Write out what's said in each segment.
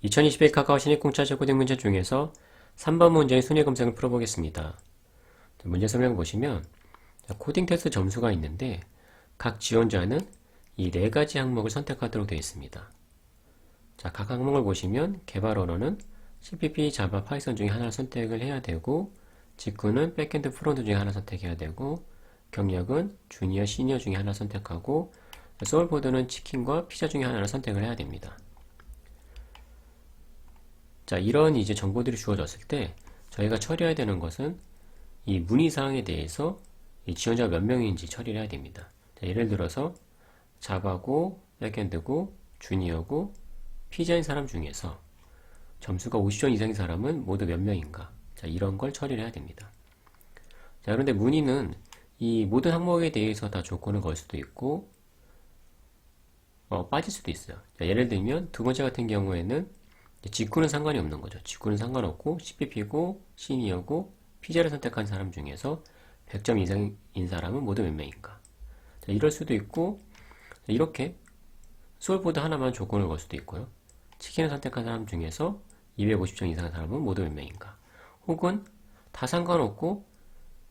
2021 카카오 신입공짜제 코딩 문제 중에서 3번 문제의 순위 검색을 풀어보겠습니다. 문제 설명 보시면 코딩 테스트 점수가 있는데 각 지원자는 이 네 가지 항목을 선택하도록 되어 있습니다. 자, 각 항목을 보시면 개발 언어는 CPP, 자바, 파이썬 중에 하나를 선택을 해야 되고 직구는 백엔드, 프론트 중에 하나 선택해야 되고 경력은 주니어, 시니어 중에 하나 선택하고 소울보드는 치킨과 피자 중에 하나를 선택을 해야 됩니다. 자, 이런 이제 정보들이 주어졌을 때 저희가 처리해야 되는 것은 이 문의사항에 대해서 이 지원자가 몇 명인지 처리를 해야 됩니다. 자, 예를 들어서 자바고 백엔드고 주니어고 피자인 사람 중에서 점수가 50점 이상인 사람은 모두 몇 명인가? 자, 이런 걸 처리를 해야 됩니다. 자, 그런데 문의는 이 모든 항목에 대해서 다 조건을 걸 수도 있고 빠질 수도 있어요. 자, 예를 들면 두 번째 같은 경우에는 직구는 상관이 없는 거죠. 직구는 상관없고 CPP고 시니어고 피자를 선택한 사람 중에서 100점 이상인 사람은 모두 몇 명인가? 자, 이럴 수도 있고 이렇게 소울보드 하나만 조건을 걸 수도 있고요. 치킨을 선택한 사람 중에서 250점 이상의 사람은 모두 몇 명인가? 혹은 다 상관없고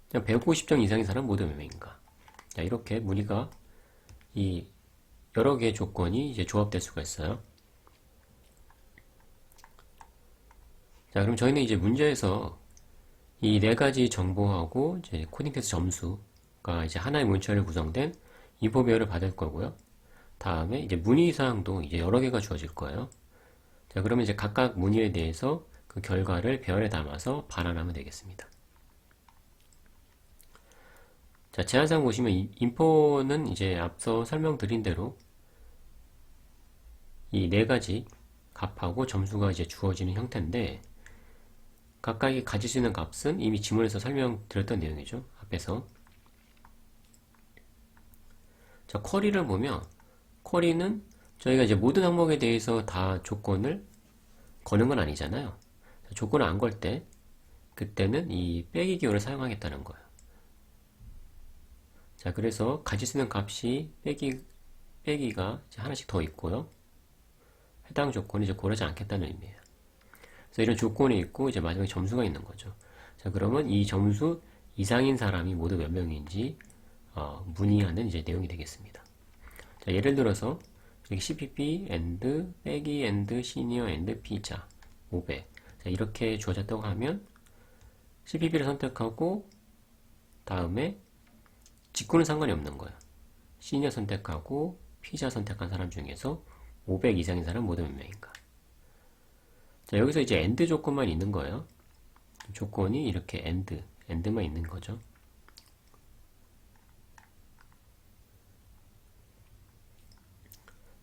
그냥 150점 이상인 사람은 모두 몇 명인가? 자, 이렇게 문의가 이 여러 개의 조건이 이제 조합될 수가 있어요. 자, 그럼 저희는 이제 문제에서 이 네 가지 정보하고 이제 코딩 테스트 점수가 이제 하나의 문자로 구성된 인포배열을 받을 거고요. 다음에 이제 문의사항도 이제 여러 개가 주어질 거예요. 자, 그러면 이제 각각 문의에 대해서 그 결과를 배열에 담아서 반환하면 되겠습니다. 자, 제한사항 보시면 인포는 이제 앞서 설명드린 대로 이 네 가지 값하고 점수가 이제 주어지는 형태인데 각각이 가질 수 있는 값은 이미 지문에서 설명드렸던 내용이죠. 앞에서. 자, 쿼리를 보면 쿼리는 저희가 이제 모든 항목에 대해서 다 조건을 거는 건 아니잖아요. 조건을 안 걸 때 그때는 이 빼기 기호를 사용하겠다는 거예요. 자, 그래서 가질 수 있는 값이 빼기가 이제 하나씩 더 있고요. 해당 조건이 이제 고르지 않겠다는 의미예요. 그래서 이런 조건이 있고 이제 마지막에 점수가 있는 거죠. 자, 그러면 이 점수 이상인 사람이 모두 몇 명인지 문의하는 이제 내용이 되겠습니다. 자, 예를 들어서 이렇게 CPP and 빼기 and 시니어 and 피자 500. 자, 이렇게 주어졌다고 하면 CPP를 선택하고 다음에 직구는 상관이 없는 거예요. 시니어 선택하고 피자 선택한 사람 중에서 500 이상인 사람 모두 몇 명인가? 자, 여기서 이제 AND 조건만 있는 거예요. 조건이 이렇게 AND만 있는 거죠.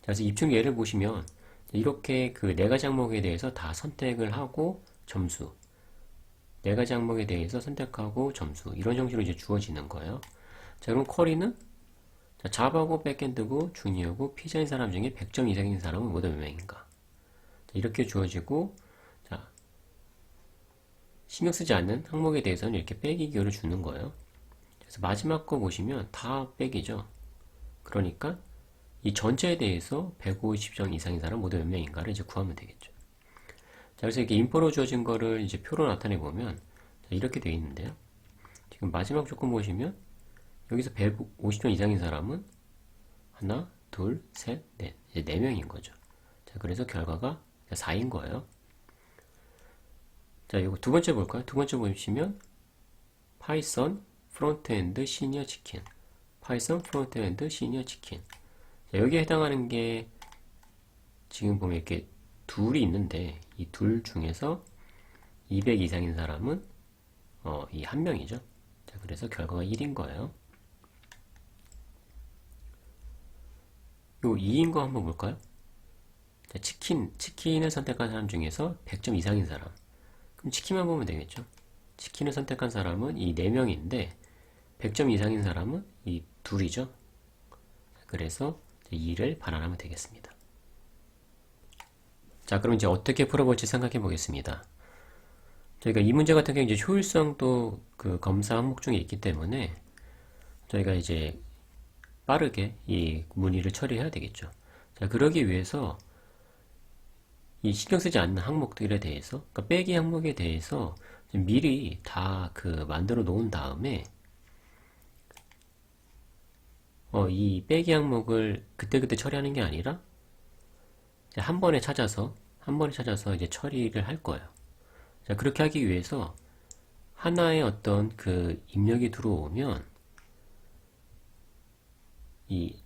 자, 그래서 입증 예를 보시면 이렇게 그 네 가지 항목에 대해서 다 선택을 하고 점수, 네 가지 항목에 대해서 선택하고 점수 이런 형식으로 이제 주어지는 거예요. 자, 그럼 쿼리는 자바고 백엔드고 주니어고 피자인 사람 중에 100점 이상인 사람은 모두 몇 명인가? 자, 이렇게 주어지고 자, 신경 쓰지 않는 항목에 대해서는 이렇게 빼기 기호를 주는 거예요. 그래서 마지막 거 보시면 다 빼기죠. 그러니까 이 전체에 대해서 150점 이상인 사람 모두 몇 명인가를 이제 구하면 되겠죠. 자, 그래서 이렇게 인포로 주어진 거를 이제 표로 나타내 보면 이렇게 되어 있는데요. 지금 마지막 조건 보시면 여기서 150점 이상인 사람은 하나, 둘, 셋, 넷. 이제 4명인 거죠. 자, 그래서 결과가 4인 거예요. 자, 이거 두 번째 볼까요? 두 번째 보시면 파이썬 프론트엔드 시니어 치킨. 파이썬 프론트엔드 시니어 치킨. 자, 여기에 해당하는 게 지금 보면 이렇게 둘이 있는데 이 둘 중에서 200 이상인 사람은 이 한 명이죠. 자, 그래서 결과가 1인 거예요. 요 2인 거 한번 볼까요? 자, 치킨을 선택한 사람 중에서 100점 이상인 사람. 그럼 치킨만 보면 되겠죠. 치킨을 선택한 사람은 이 4명인데 100점 이상인 사람은 이 둘이죠. 그래서 2를 반환하면 되겠습니다. 자, 그럼 이제 어떻게 풀어볼지 생각해 보겠습니다. 저희가 이 문제 같은 경우 이제 효율성도 그 검사 항목 중에 있기 때문에 저희가 이제 빠르게 이 문의를 처리해야 되겠죠. 자, 그러기 위해서 이 신경 쓰지 않는 항목들에 대해서, 그러니까 빼기 항목에 대해서 미리 다 그 만들어 놓은 다음에 이 빼기 항목을 그때그때 처리하는 게 아니라 이제 한 번에 찾아서 이제 처리를 할 거예요. 자, 그렇게 하기 위해서 하나의 어떤 그 입력이 들어오면 이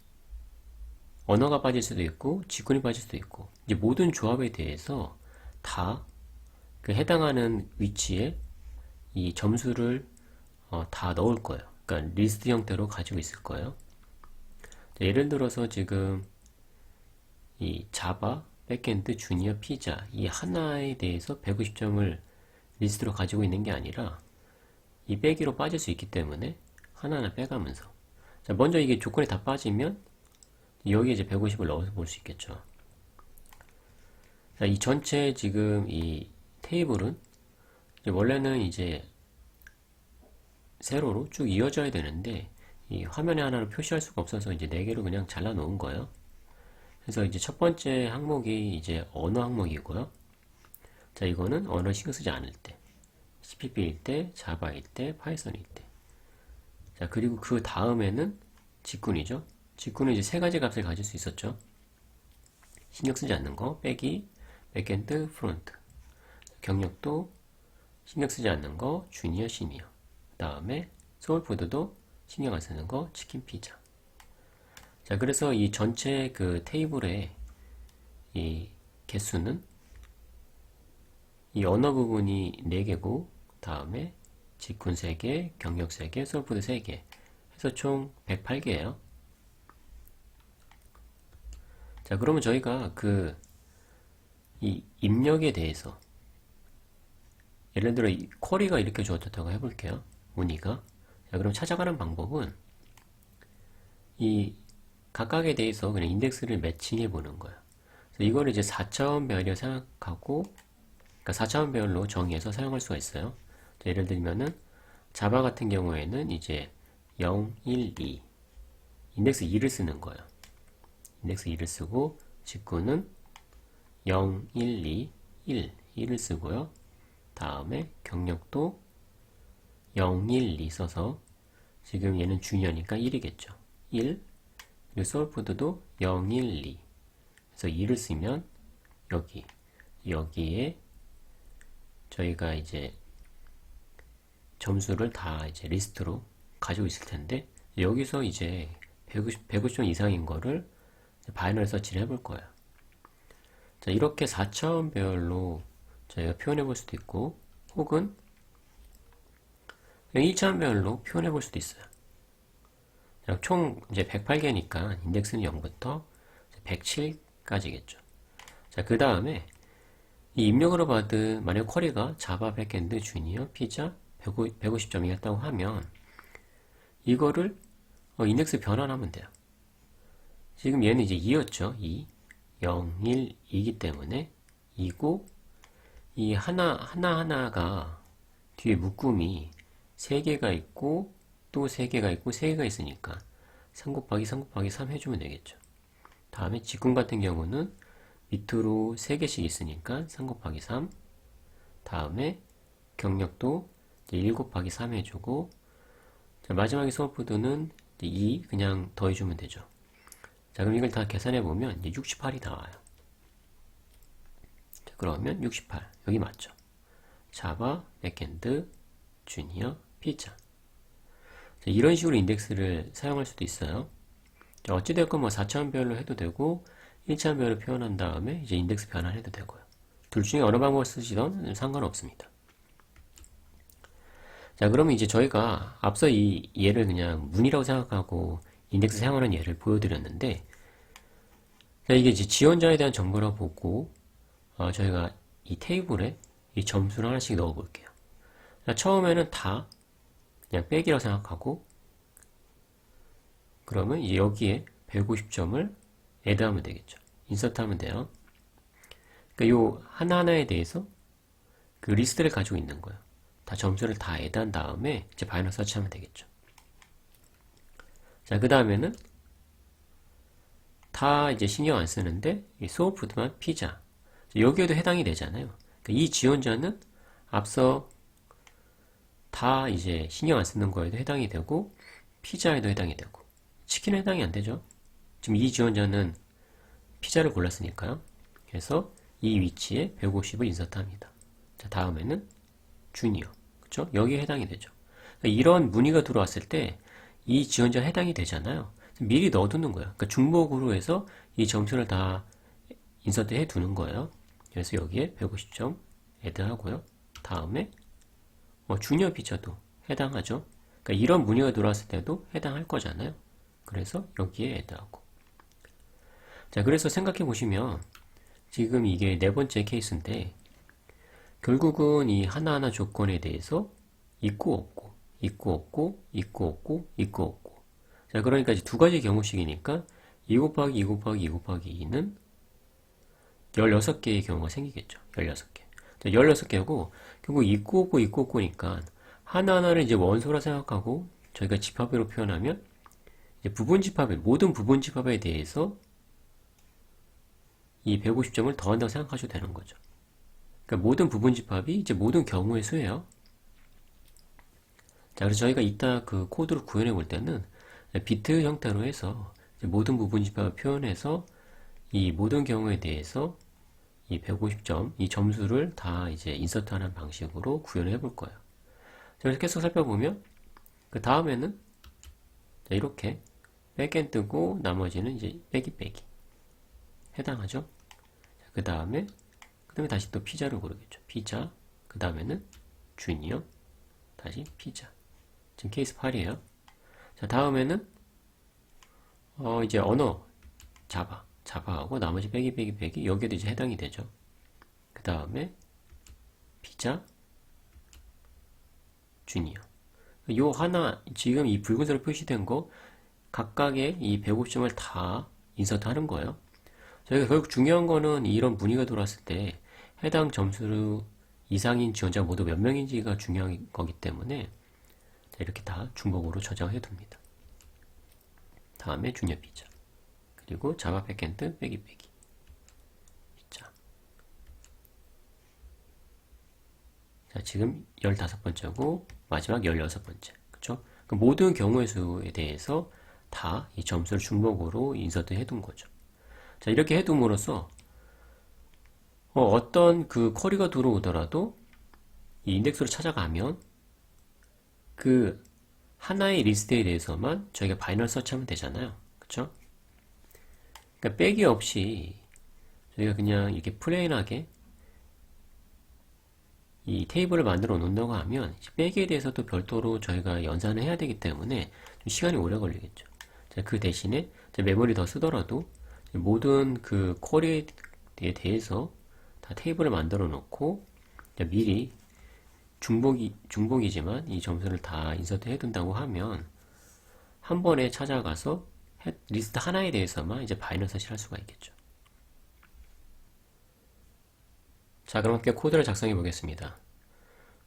언어가 빠질 수도 있고 직군이 빠질 수도 있고 이제 모든 조합에 대해서 다 그 해당하는 위치에 이 점수를 다 넣을 거예요. 그러니까 리스트 형태로 가지고 있을 거예요. 예를 들어서 지금 이 자바, 백엔드, 주니어, 피자 이 하나에 대해서 150점을 리스트로 가지고 있는 게 아니라 이 빼기로 빠질 수 있기 때문에 하나하나 빼가면서 자, 먼저 이게 조건이 다 빠지면 여기에 이제 150을 넣어서 볼 수 있겠죠. 자, 이 전체 지금 이 테이블은 이제 원래는 이제 세로로 쭉 이어져야 되는데 이 화면에 하나로 표시할 수가 없어서 이제 4개로 그냥 잘라 놓은 거예요. 그래서 이제 첫 번째 항목이 이제 언어 항목이고요. 자, 이거는 언어 신경 쓰지 않을 때, CPP일 때, 자바일 때, 파이썬일 때. 자, 그리고 그 다음에는 직군이죠. 직군은 이제 세 가지 값을 가질 수 있었죠. 신경 쓰지 않는 거, 빼기, 백엔드, 프론트. 경력도 신경 쓰지 않는 거, 주니어, 시니어. 그 다음에 소울푸드도 신경 안 쓰는 거, 치킨, 피자. 자, 그래서 이 전체 그 테이블의 이 개수는 이 언어 부분이 4개고, 다음에 직군 3개, 경력 3개, 소울푸드 3개. 해서 총 108개예요. 자, 그러면 저희가 그 이 입력에 대해서 예를 들어 이 쿼리가 이렇게 주어졌다고 해볼게요. 문의가. 자, 그럼 찾아가는 방법은 이 각각에 대해서 그냥 인덱스를 매칭해 보는 거예요. 그래서 이거를 이제 4차원 배열이라고 생각하고, 그러니까 4차원 배열로 정의해서 사용할 수가 있어요. 자, 예를 들면은 자바 같은 경우에는 이제 0, 1, 2 인덱스 2를 쓰는 거예요. 인덱스 2를 쓰고 직구는 0, 1, 2, 1, 1을 쓰고요. 다음에 경력도 0, 1, 2 써서 지금 얘는 주니어니까 1이겠죠. 1 그리고 소울푸드도 0, 1, 2 그래서 2를 쓰면 여기에 저희가 이제 점수를 다 이제 리스트로 가지고 있을 텐데 여기서 이제 150점 이상인 거를 바이너리 서치를 해볼 거예요. 자, 이렇게 4차원 배열로 저희가 표현해 볼 수도 있고 혹은 1차원 배열로 표현해 볼 수도 있어요. 총 이제 108개니까 인덱스는 0부터 107까지겠죠. 자, 그 다음에 이 입력으로 받은 만약 쿼리가 자바, 백엔드, 주니어, 피자 150점이었다고 하면 이거를 인덱스 변환하면 돼요. 지금 얘는 이제 2였죠. 2, 0, 1, 2이기 때문에 2고 이 하나하나가 뒤에 묶음이 3개가 있고 또 3개가 있고 3개가 있으니까 3 곱하기 3 곱하기 3 해주면 되겠죠. 다음에 직군 같은 경우는 밑으로 3개씩 있으니까 3 곱하기 3 다음에 경력도 1 곱하기 3 해주고 자, 마지막에 소울푸드는 2 그냥 더해주면 되죠. 자, 그럼 이걸 다 계산해보면 68이 나와요. 자, 그러면 68 여기 맞죠. 자바, 백엔드, 주니어, 피자 자, 이런 식으로 인덱스를 사용할 수도 있어요. 자, 어찌되었건 뭐 4차원 배열로 해도 되고 1차원 배열로 표현한 다음에 이제 인덱스 변환해도 되고요. 둘 중에 어느 방법을 쓰시던 상관없습니다. 자, 그러면 이제 저희가 앞서 이 예를 그냥 문이라고 생각하고 인덱스 사용하는 예를 보여드렸는데 자, 이게 이제 지원자에 대한 정보라고 보고 저희가 이 테이블에 이 점수를 하나씩 넣어 볼게요. 자, 처음에는 다 그냥 빼기라고 생각하고 그러면 이제 여기에 150점을 애드하면 되겠죠. 인서트 하면 돼요. 그러니까 요 하나하나에 대해서 그 리스트를 가지고 있는 거예요. 다 점수를 다 애드한 다음에 이제 바이너리 서치하면 되겠죠. 자, 그 다음에는 다 이제 신경 안 쓰는데 이 소울푸드만 피자 여기에도 해당이 되잖아요. 그러니까 이 지원자는 앞서 다 이제 신경 안 쓰는 거에도 해당이 되고 피자에도 해당이 되고 치킨에 해당이 안 되죠. 지금 이 지원자는 피자를 골랐으니까요. 그래서 이 위치에 150을 인서트합니다. 자, 다음에는 주니어. 그쵸? 여기에 해당이 되죠. 그러니까 이런 문의가 들어왔을 때 이 지원자 해당이 되잖아요. 미리 넣어두는 거예요. 그러니까 중복으로 해서 이 점수를 다 인서트 해 두는 거예요. 그래서 여기에 150점 애드하고요. 다음에 주니어 피자도 해당하죠. 그러니까 이런 문의가 들어왔을 때도 해당할 거잖아요. 그래서 여기에 애드하고. 자, 그래서 생각해 보시면 지금 이게 네 번째 케이스인데 결국은 이 하나하나 조건에 대해서 있고 없고, 있고 없고, 있고 없고, 있고 없고. 자, 그러니까 이제 두 가지 경우씩이니까 2 곱하기 2 곱하기 2 곱하기 2는 16개의 경우가 생기겠죠. 16개. 자, 16개고 결국 있고 없고, 있고 없고니까 하나하나를 이제 원소라 생각하고 저희가 집합으로 표현하면 이제 부분 집합에, 모든 부분 집합에 대해서 이 150점을 더한다고 생각하셔도 되는 거죠. 그러니까 모든 부분 집합이 이제 모든 경우의 수예요. 자, 그래서 저희가 이따 그 코드를 구현해 볼 때는 비트 형태로 해서 모든 부분 집합을 표현해서 이 모든 경우에 대해서 이 150점, 이 점수를 다 이제 인서트하는 방식으로 구현해 볼 거예요. 그래서 계속 살펴보면 그 다음에는 이렇게 백엔드고 나머지는 이제 빼기 해당하죠. 그 다음에 다시 또 피자를 고르겠죠. 피자. 그 다음에는 주니어. 다시 피자. 지금 케이스 8이에요. 자, 다음에는 이제 언어 자바하고 나머지 빼기 여기에도 이제 해당이 되죠. 그 다음에 피자, 주니어. 요 하나 지금 이 붉은색으로 표시된 거 각각의 이 150점을 다 인서트 하는 거예요. 저희가 결국 중요한 거는 이런 문의가 들어왔을 때 해당 점수 이상인 지원자 모두 몇 명인지가 중요한 거기 때문에 이렇게 다 중복으로 저장해 둡니다. 다음에 주니어 피자. 그리고 자바 백엔드 빼기 피자. 자, 지금 15번째고 마지막 16번째. 그쵸? 그 모든 경우의 수에 대해서 다 이 점수를 중복으로 인서트 해둔 거죠. 자, 이렇게 해둠으로써 어떤 그 쿼리가 들어오더라도 이 인덱스로 찾아가면 그 하나의 리스트에 대해서만 저희가 바이널 서치하면 되잖아요. 그쵸? 그러니까 빼기 없이 저희가 그냥 이렇게 플레인하게 이 테이블을 만들어 놓는다고 하면 빼기에 대해서도 별도로 저희가 연산을 해야 되기 때문에 좀 시간이 오래 걸리겠죠. 자, 그 대신에 메모리 더 쓰더라도 모든 그 쿼리에 대해서 다 테이블을 만들어 놓고 미리 중복이지만 이 점수를 다 인서트 해둔다고 하면 한 번에 찾아가서 리스트 하나에 대해서만 이제 바이널 서치를 할 수가 있겠죠. 자, 그럼 함께 코드를 작성해 보겠습니다.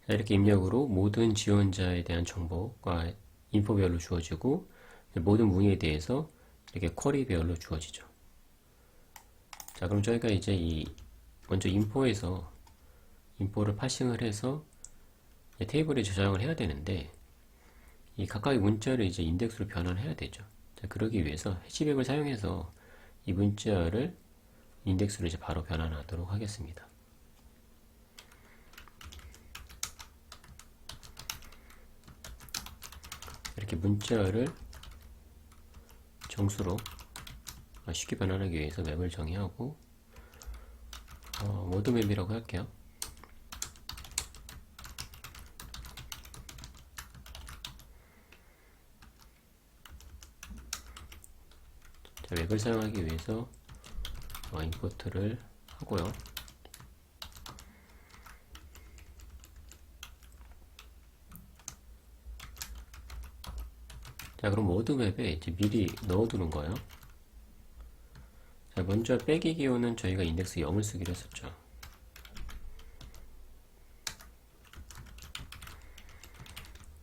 자, 이렇게 입력으로 모든 지원자에 대한 정보가 인포별로 주어지고 모든 문의에 대해서 이렇게 쿼리별로 주어지죠. 자, 그럼 저희가 이제 먼저 인포를 파싱을 해서 테이블에 저장을 해야 되는데 이 각각의 문자를 이제 인덱스로 변환을 해야 되죠. 자, 그러기 위해서 해시백을 사용해서 이 문자를 인덱스로 이제 바로 변환하도록 하겠습니다. 이렇게 문자를 정수로 쉽게 변환하기 위해서 맵을 정의하고 워드 맵이라고 할게요. 자, 웹을 사용하기 위해서 임포트를 하고요. 자, 그럼 워드맵에 이제 미리 넣어두는 거예요. 자, 먼저 빼기 기호는 저희가 인덱스 0을 쓰기로 했었죠.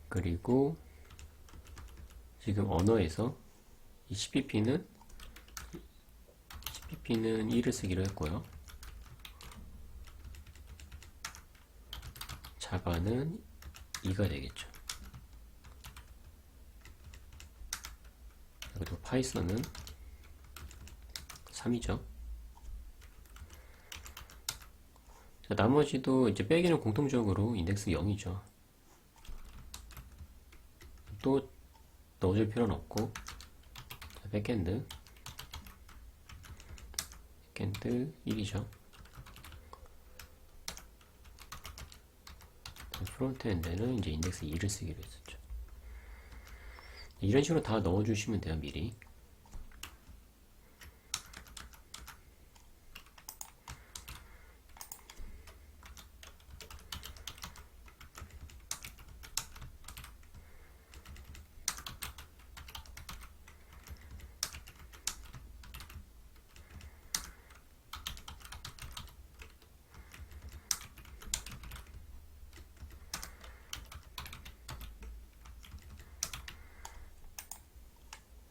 그리고 지금 언어에서 이 CPP는 1을 쓰기로 했고요. 자바는 2가 되겠죠. 그리고 파이썬은 3이죠. 나머지도 이제 빼기는 공통적으로 인덱스 0이죠. 또 넣어줄 필요는 없고, 자, 백엔드 1이죠. 프론트엔드는 이제 인덱스 2를 쓰기로 했었죠. 이런 식으로 다 넣어주시면 돼요, 미리.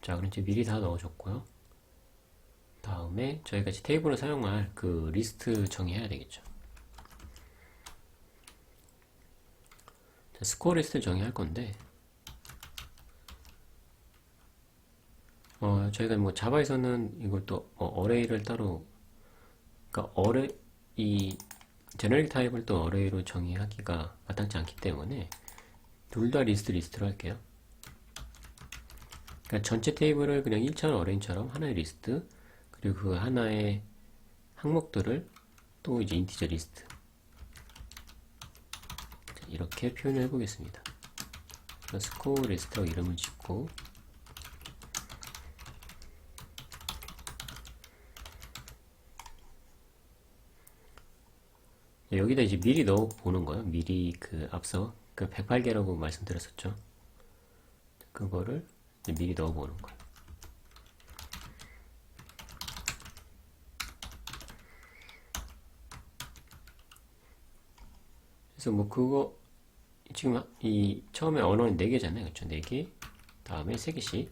자, 그럼 이제 미리 다 넣어줬고요. 다음에 저희가 이제 테이블을 사용할 그 리스트 정의해야 되겠죠. 자, 스코어 리스트를 정의할 건데, 저희가 뭐 자바에서는 이걸 또 어레이를 따로, 그러니까 이 제너릭 타입을 또 어레이로 정의하기가 마땅치 않기 때문에 둘 다 리스트로 할게요. 그러니까 전체 테이블을 그냥 1차원 어레인처럼 하나의 리스트, 그리고 그 하나의 항목들을 또 이제 인티저 리스트, 이렇게 표현을 해보겠습니다. 스코어 리스트라고 이름을 짓고, 여기다 이제 미리 넣어 보는 거예요. 미리 그 앞서 그 108개라고 말씀드렸었죠. 그거를 이제 미리 넣어 보는 거예요. 그래서 뭐 그거 지금 이 처음에 언어는 4개잖아요. 그렇죠? 4개. 다음에 3개씩.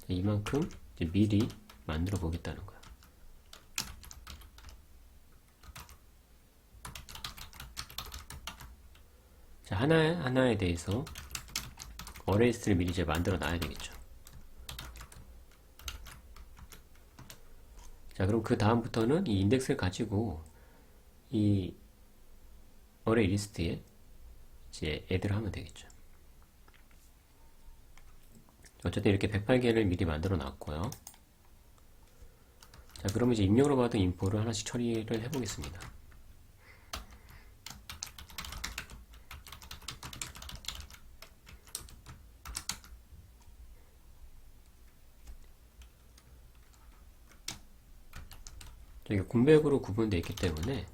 이만큼 이제 미리 만들어 보겠다는 거예요. 자, 하나에 대해서 어레이스를 미리 이제 만들어 놔야 되겠죠. 자, 그럼 그 다음부터는 이 인덱스를 가지고 이 어레이 리스트에 이제 애드를 하면 되겠죠. 어쨌든 이렇게 108개를 미리 만들어 놨고요. 자, 그러면 이제 입력으로 받은 인포를 하나씩 처리를 해보겠습니다. 이게 공백으로 구분되어 있기 때문에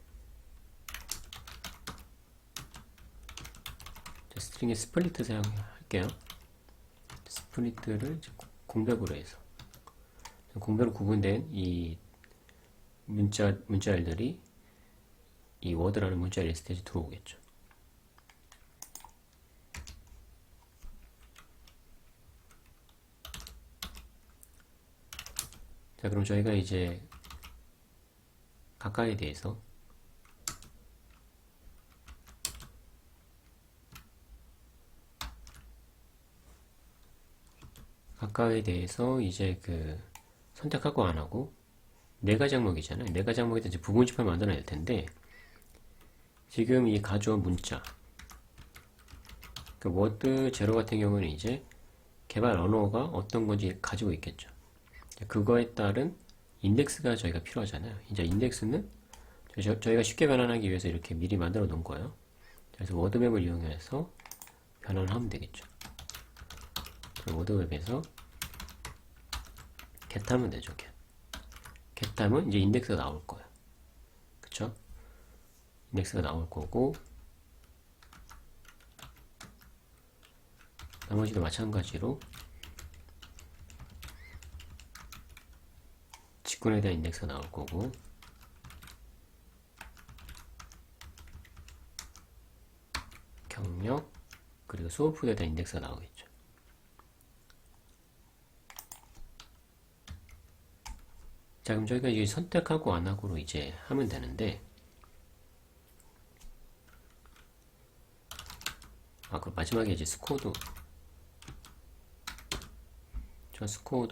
스트링의 스플리트 사용할게요. 스플리트를 공백으로 해서 공백으로 구분된 이 문자열들이 이 워드라는 문자 리스트에 들어오겠죠. 자, 그럼 저희가 이제 각각에 대해서 이제 그 선택하고 안 하고 4가지 항목이잖아요. 4가지 항목에 대해서 부분집합을 만들어야 될 텐데, 지금 이 가져온 문자, 그 워드 제로 같은 경우는 이제 개발 언어가 어떤 건지 가지고 있겠죠. 그거에 따른 인덱스가 저희가 필요하잖아요. 이제 인덱스는 저희가 쉽게 변환하기 위해서 이렇게 미리 만들어 놓은 거예요. 그래서 워드맵을 이용해서 변환을 하면 되겠죠. 워드맵에서 get하면 되죠. get하면 이제 인덱스가 나올 거예요. 그쵸? 인덱스가 나올 거고, 나머지도 마찬가지로 직군에 대한 인덱스가 나올 거고, 경력, 그리고 소프트에 대한 인덱스가 나오겠죠. 자, 그럼 저희가 이제 선택하고 안 하고로 이제 하면 되는데, 그럼 마지막에 이제 스코어도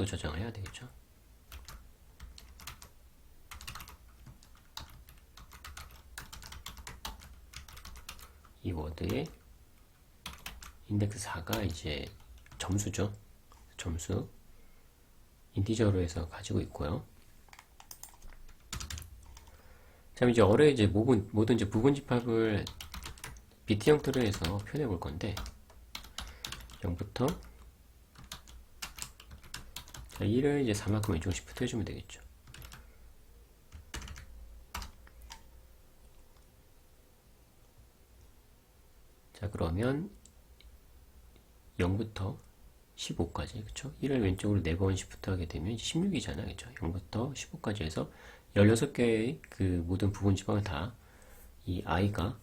저장을 해야 되겠죠. 이 워드에 인덱스 4가 이제 점수죠. 점수. 인티저로 해서 가지고 있고요. 자, 이제 어뢰 이제 모든 이제 부분 집합을 비트 형태로 해서 표현해 볼 건데, 0부터, 자, 1을 이제 4만큼 왼쪽으로 시프트 해주면 되겠죠. 자, 그러면 0부터 15까지, 그쵸? 1을 왼쪽으로 4번 시프트 하게 되면 16이잖아요, 그쵸? 0부터 15까지 해서 16개의 그 모든 부분 지방을 다 이 i가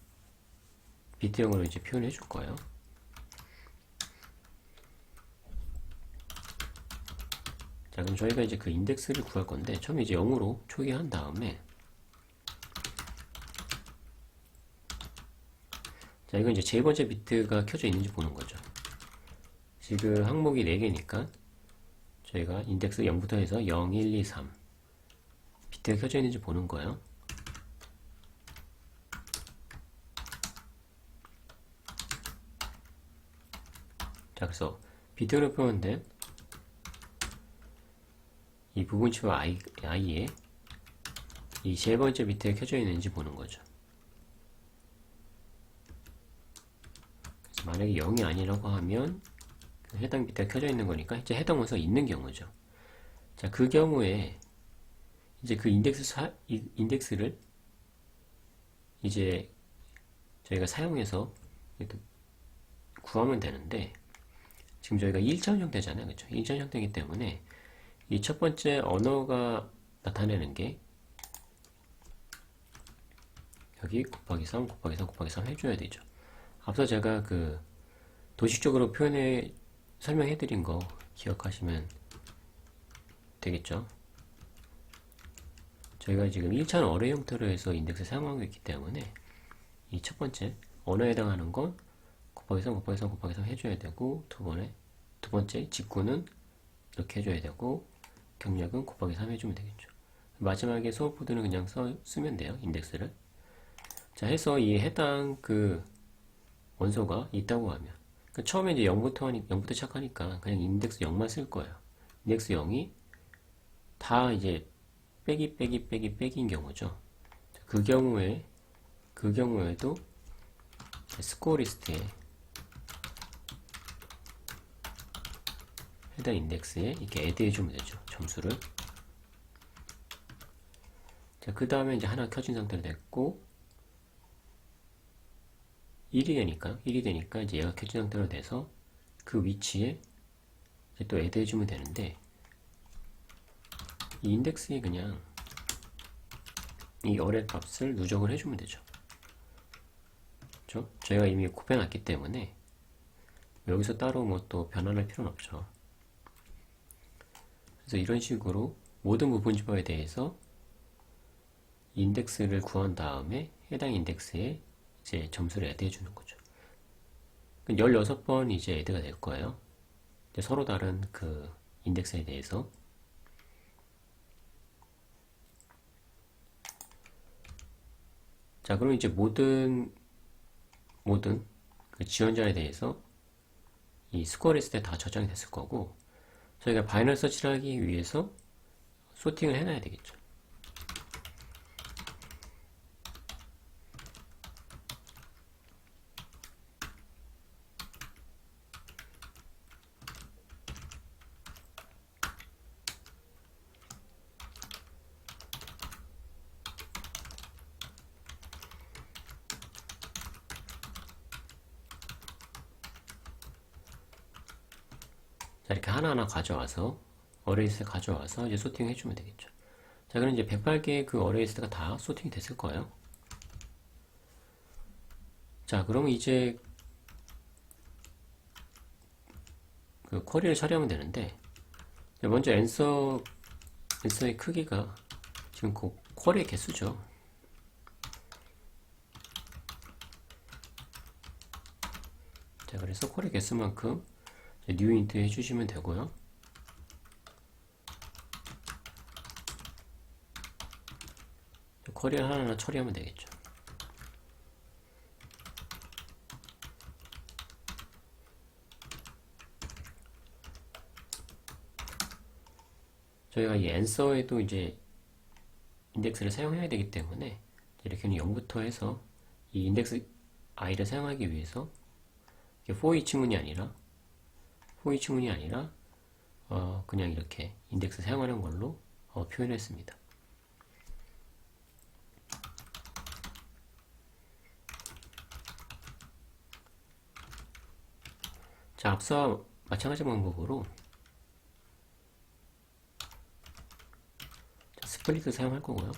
비트형으로 이제 표현해 줄 거예요. 자, 그럼 저희가 이제 그 인덱스를 구할 건데, 처음에 이제 0으로 초기화한 다음에, 자, 이건 이제 제일 번째 비트가 켜져 있는지 보는 거죠. 지금 항목이 4개니까, 저희가 인덱스 0부터 해서 0, 1, 2, 3 비트가 켜져 있는지 보는 거예요. 자, 그래서 비트로 표현된 이 부분치와 i에 이 세 번째 비트가 켜져 있는지 보는 거죠. 그래서 만약에 0이 아니라고 하면 그 해당 비트가 켜져 있는 거니까 이제 해당 원소가 있는 경우죠. 자, 그 경우에 이제 그 인덱스를 이제 저희가 사용해서 구하면 되는데, 지금 저희가 1차원 형태잖아요. 그쵸? 1차원 형태이기 때문에 이 첫 번째 언어가 나타내는 게 여기 곱하기 3, 곱하기 3, 곱하기 3 해줘야 되죠. 앞서 제가 그 도식적으로 설명해 드린 거 기억하시면 되겠죠. 저희가 지금 1차원 어뢰 형태로 해서 인덱스를 사용하고 있기 때문에 이 첫 번째 언어에 해당하는 건 곱하기 3, 곱하기 3, 곱하기 3 해줘야 되고, 두 번째 직구는 이렇게 해줘야 되고, 경력은 곱하기 3 해주면 되겠죠. 마지막에 소울푸드는 그냥 쓰면 돼요. 인덱스를. 자, 해서 이 해당 그 원소가 있다고 하면, 그러니까 처음에 이제 0부터 시작하니까 그냥 인덱스 0만 쓸 거예요. 인덱스 0이 다 이제 빼기인 경우죠. 그 경우에도 스코어 리스트에 해당 인덱스에 이렇게 애드 해주면 되죠. 점수를. 자, 그 다음에 이제 하나 켜진 상태로 됐고, 1이 되니까 이제 얘가 켜진 상태로 돼서 그 위치에 이제 또 애드 해주면 되는데, 이 인덱스에 그냥 이 어뢰 값을 누적을 해주면 되죠. 그렇죠? 저희가 이미 곱해놨기 때문에 여기서 따로 뭐 또 변환할 필요는 없죠. 그래서 이런 식으로 모든 부분 집합에 대해서 인덱스를 구한 다음에 해당 인덱스에 이제 점수를 애드해 주는 거죠. 16번 이제 애드가 될 거예요. 이제 서로 다른 그 인덱스에 대해서. 자, 그럼 이제 모든 그 지원자에 대해서 이 스코어 리스트에 다 저장이 됐을 거고, 저희가 바이널 서치를 하기 위해서 소팅을 해놔야 되겠죠. 자, 이렇게 하나하나 가져와서 어레이스트 가져와서 이제 소팅을 해주면 되겠죠. 자, 그럼 이제 108개의 그 어레이스트가 다 소팅이 됐을 거예요. 자, 그러면 이제 그 쿼리를 처리하면 되는데, 먼저 앤서의 크기가 지금 그 쿼리의 개수죠. 자, 해서 쿼리 개수만큼 new int 해주시면 되고요. 쿼리를 하나하나 처리하면 되겠죠. 저희가 이 answer에도 이제 인덱스를 사용해야 되기 때문에 이렇게 0부터 해서 이 인덱스 i를 사용하기 위해서 for each 문이 아니라 그냥 이렇게 인덱스 사용하는 걸로 표현했습니다. 자, 앞서와 마찬가지 방법으로 스플릿 사용할 거고요.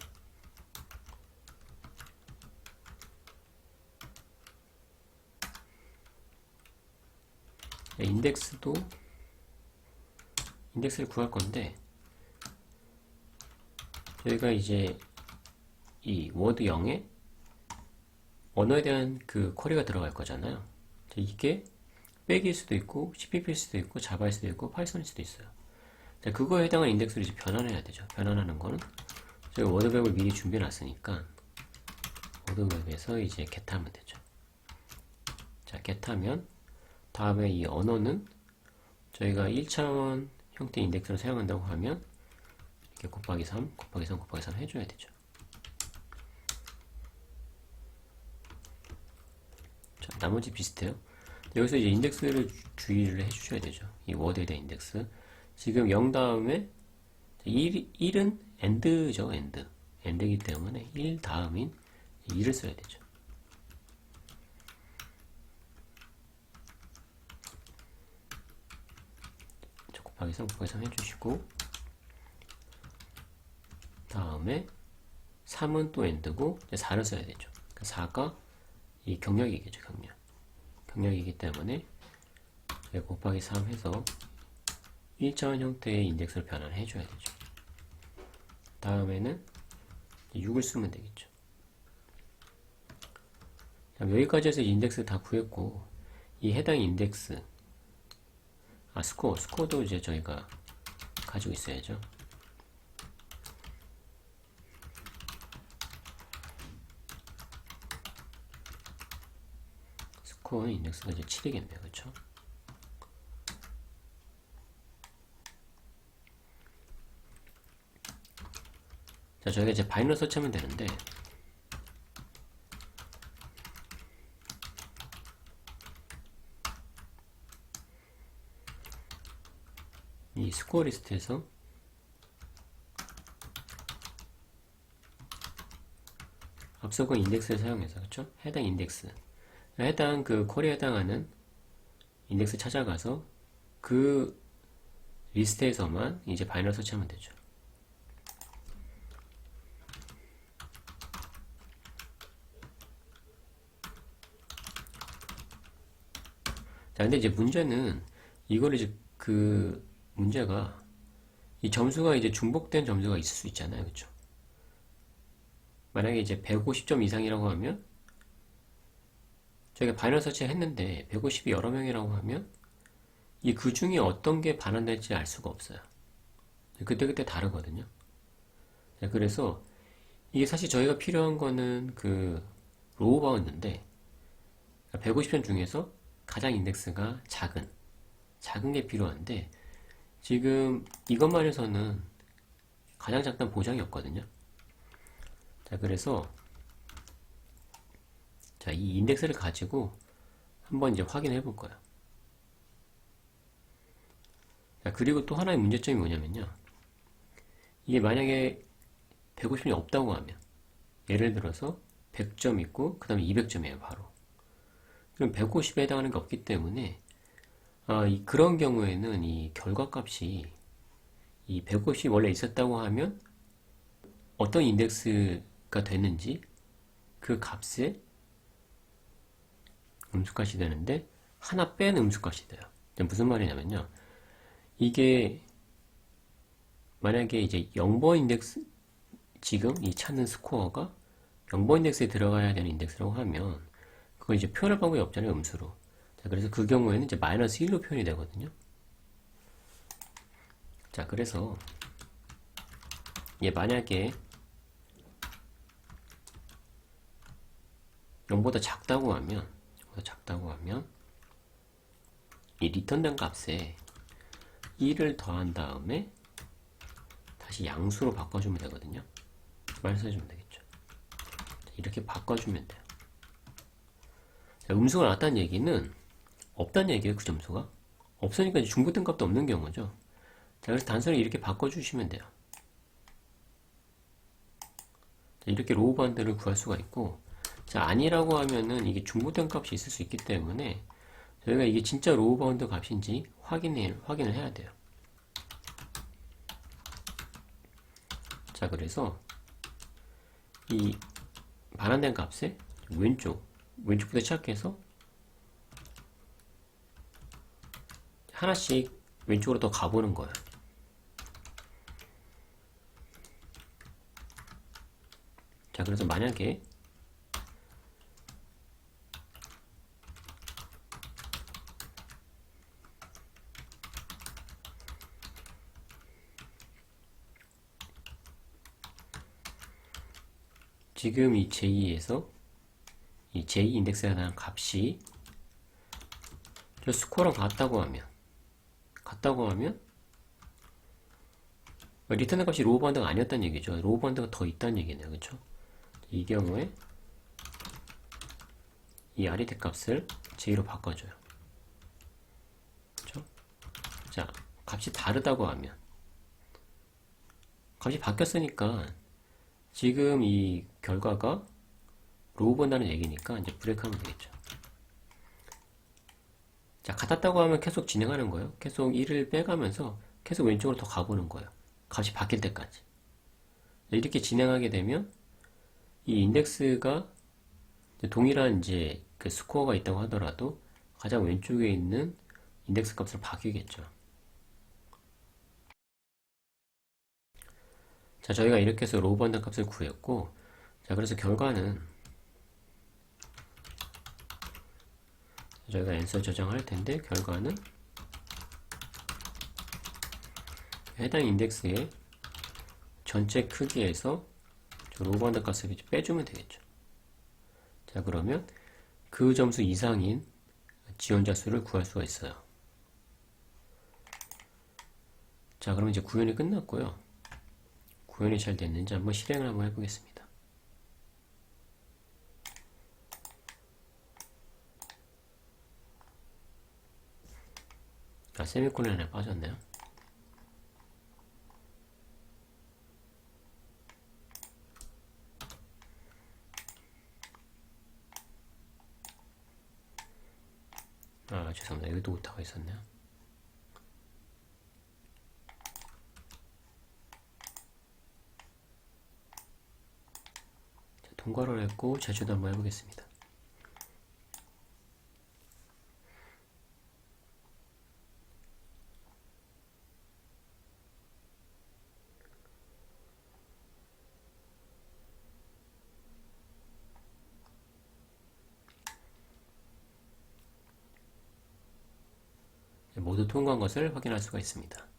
인덱스를 구할 건데, 저희가 이제 이 워드 0에 언어에 대한 그 쿼리가 들어갈 거잖아요. 이게 백일 수도 있고 CPP일 수도 있고 자바일 수도 있고 파이썬일 수도 있어요. 자, 그거에 해당한 인덱스를 이제 변환해야 되죠. 변환하는 거는 저희 워드맵을 미리 준비해 놨으니까 워드맵에서 이제 get하면 되죠. 자, get하면 다음에 이 언어는 저희가 1차원 형태 인덱스를 사용한다고 하면 이렇게 곱하기 3 해줘야 되죠. 자, 나머지 비슷해요. 여기서 이제 인덱스를 주의를 해주셔야 되죠. 이 워드에 대한 인덱스. 지금 0 다음에 1은 end죠, end. end이기 때문에 1 다음인 2를 써야 되죠. 곱하기 3 해주시고, 다음에 3은 또 end고 4를 써야 되죠. 4가 이 경력이겠죠, 경력이기 때문에 곱하기 3 해서 1차원 형태의 인덱스를 변환해 줘야 되죠. 다음에는 6을 쓰면 되겠죠. 여기까지 해서 인덱스 다 구했고, 이 해당 인덱스, 스코어도 이제 저희가 가지고 있어야죠. 스코어는 인덱스가 이제 7이겠네요. 그쵸? 자, 저희가 이제 바이너리 서치하면 되는데, 이 스코어 리스트에서 앞서 그 인덱스를 사용해서, 그쵸? 해당 인덱스, 해당 그 쿼리에 해당하는 인덱스 찾아가서 그 리스트에서만 이제 바이너리 서치하면 되죠. 자, 근데 이제 문제는 이거를 이제 문제가 이 점수가 이제 중복된 점수가 있을 수 있잖아요. 그쵸? 만약에 이제 150점 이상이라고 하면 저희가 바이너리 서치 했는데 150이 여러 명이라고 하면 이 그 중에 어떤 게 반환될지 알 수가 없어요. 그때그때 다르거든요. 그래서 이게 사실 저희가 필요한 거는 그 로우 바운드인데 150점 중에서 가장 인덱스가 작은 게 필요한데 지금 이것만 해서는 가장 작다는 보장이 없거든요. 자, 그래서 자, 이 인덱스를 가지고 한번 이제 확인해 볼 거예요. 자, 그리고 또 하나의 문제점이 뭐냐면요. 이게 만약에 150점이 없다고 하면 예를 들어서 100점 있고 그 다음에 200점이에요, 바로. 그럼 150에 해당하는 게 없기 때문에 그런 경우에는 이 결과값이 이 150이 원래 있었다고 하면 어떤 인덱스가 됐는지 그 값에 음수값이 되는데 하나 뺀 음수값이 돼요. 무슨 말이냐면요. 이게 만약에 이제 0번 인덱스, 지금 이 찾는 스코어가 0번 인덱스에 들어가야 되는 인덱스라고 하면 그걸 이제 표현할 방법이 없잖아요, 음수로. 자, 그래서 그 경우에는 이제 마이너스 1로 표현이 되거든요. 자, 그래서 얘 만약에 0보다 작다고 하면 이 리턴된 값에 1을 더한 다음에 다시 양수로 바꿔주면 되거든요. 마이너스 해주면 되겠죠. 이렇게 바꿔주면 돼요. 자, 음수가 나왔다는 얘기는 없다는 얘기예요. 그 점수가 없으니까 이제 중복된 값도 없는 경우죠. 자, 그래서 단순히 이렇게 바꿔주시면 돼요. 자, 이렇게 로우 반대를 구할 수가 있고, 자, 아니라고 하면은 이게 중복된 값이 있을 수 있기 때문에 저희가 이게 진짜 로우 바운드 값인지 확인을 해야 돼요. 자, 그래서 이 반환된 값에 왼쪽부터 시작해서 하나씩 왼쪽으로 더 가보는 거예요. 자, 그래서 만약에 지금 이 j2에서 이 j 인덱스에 대한 값이 저 스코어랑 같다고 하면 리턴의 값이 로우 바운드가 아니었다는 얘기죠. 로우 바운드가 더 있다는 얘기네요. 그렇죠? 이 경우에 이 RET 값을 j로 바꿔줘요. 그렇죠? 자, 값이 다르다고 하면 값이 바뀌었으니까 지금 이 결과가 로우 본다는 얘기니까 이제 브레이크하면 되겠죠. 자, 같았다고 하면 계속 진행하는 거예요. 계속 1을 빼가면서 계속 왼쪽으로 더 가보는 거예요. 값이 바뀔 때까지. 이렇게 진행하게 되면 이 인덱스가 동일한 이제 그 스코어가 있다고 하더라도 가장 왼쪽에 있는 인덱스 값으로 바뀌겠죠. 자, 저희가 이렇게 해서 로우 바운드 값을 구했고, 자, 그래서 결과는 저희가 앤서 저장할 텐데, 결과는 해당 인덱스의 전체 크기에서 로우 바운드 값을 빼주면 되겠죠. 자, 그러면 그 점수 이상인 지원자 수를 구할 수가 있어요. 자, 그럼 이제 구현이 끝났고요. 구현이 잘 됐는지 한번 실행을 한번 해보겠습니다. 아, 세미콜론 하나 빠졌네요. 아, 죄송합니다. 여기도 오타가 있었네요. 자, 통과를 했고 제출도 한번 해보겠습니다. 모두 통과한 것을 확인할 수가 있습니다.